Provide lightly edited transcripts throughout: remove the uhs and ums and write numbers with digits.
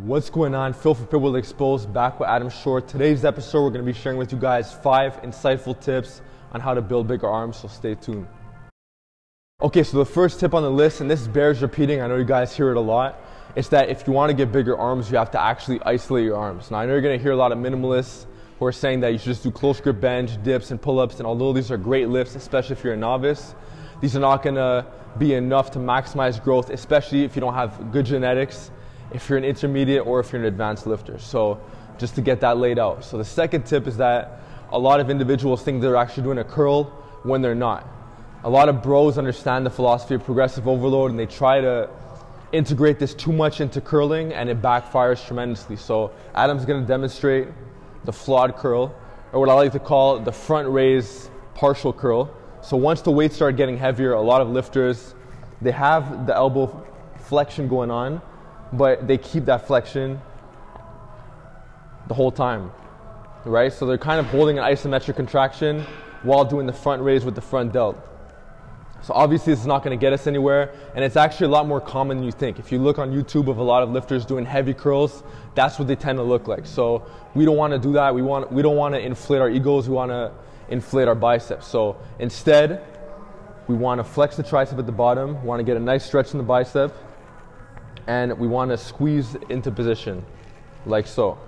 What's going on? Phil for Pitbull Exposed, back with Adam Short. Today's episode, we're going to be sharing with you guys 5 insightful tips on how to build bigger arms, so stay tuned. Okay, so the first tip on the list, and this bears repeating, I know you guys hear it a lot, is that if you want to get bigger arms, you have to actually isolate your arms. Now, I know you're going to hear a lot of minimalists who are saying that you should just do close grip bench, dips, and pull-ups, and although these are great lifts, especially if you're a novice, these are not going to be enough to maximize growth, especially if you don't have good genetics, if you're an intermediate or if you're an advanced lifter. So just to get that laid out. So the second tip is that a lot of individuals think they're actually doing a curl when they're not. A lot of bros understand the philosophy of progressive overload and they try to integrate this too much into curling and it backfires tremendously. So Adam's going to demonstrate the flawed curl, or what I like to call the front raise partial curl. So once the weights start getting heavier, a lot of lifters, they have the elbow flexion going on, but they keep that flexion the whole time, right? So they're kind of holding an isometric contraction while doing the front raise with the front delt. So obviously this is not going to get us anywhere, and it's actually a lot more common than you think. If you look on YouTube of a lot of lifters doing heavy curls, that's what they tend to look like. So we don't want to do that. We don't want to inflate our egos. We want to inflate our biceps. So instead, we want to flex the tricep at the bottom. We want to get a nice stretch in the bicep, and we want to squeeze into position, like so.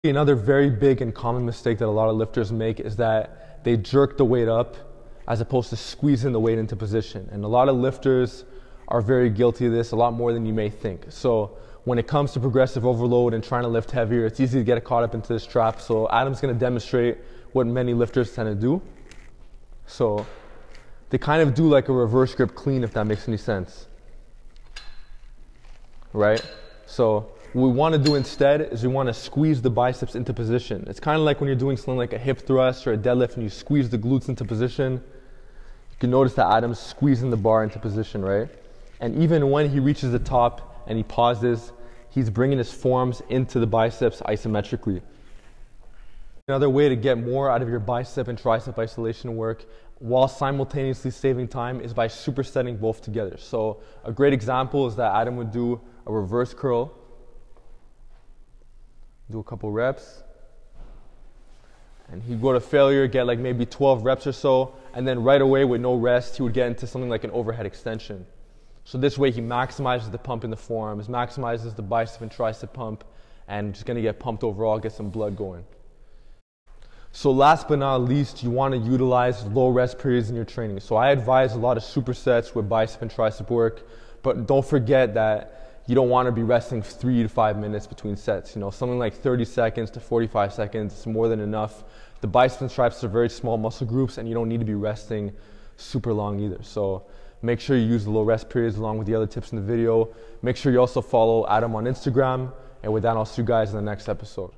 Another very big and common mistake that a lot of lifters make is that they jerk the weight up as opposed to squeezing the weight into position. And a lot of lifters are very guilty of this, a lot more than you may think. So when it comes to progressive overload and trying to lift heavier, it's easy to get caught up into this trap. So Adam's going to demonstrate what many lifters tend to do. So they kind of do like a reverse grip clean, if that makes any sense. Right? So what we want to do instead is we want to squeeze the biceps into position. It's kind of like when you're doing something like a hip thrust or a deadlift and you squeeze the glutes into position. You can notice that Adam's squeezing the bar into position, right? And even when he reaches the top and he pauses, he's bringing his forearms into the biceps isometrically. Another way to get more out of your bicep and tricep isolation work while simultaneously saving time is by supersetting both together. So a great example is that Adam would do a reverse curl, do a couple reps, and he'd go to failure, get like maybe 12 reps or so, and then right away with no rest, he would get into something like an overhead extension. So this way he maximizes the pump in the forearms, maximizes the bicep and tricep pump, and just gonna get pumped overall, get some blood going. So last but not least, you want to utilize low rest periods in your training. So I advise a lot of supersets with bicep and tricep work, but don't forget that you don't want to be resting 3 to 5 minutes between sets. You know, something like 30 seconds to 45 seconds is more than enough. The biceps and triceps are very small muscle groups and you don't need to be resting super long either. So make sure you use the low rest periods along with the other tips in the video. Make sure you also follow Adam on Instagram. And with that, I'll see you guys in the next episode.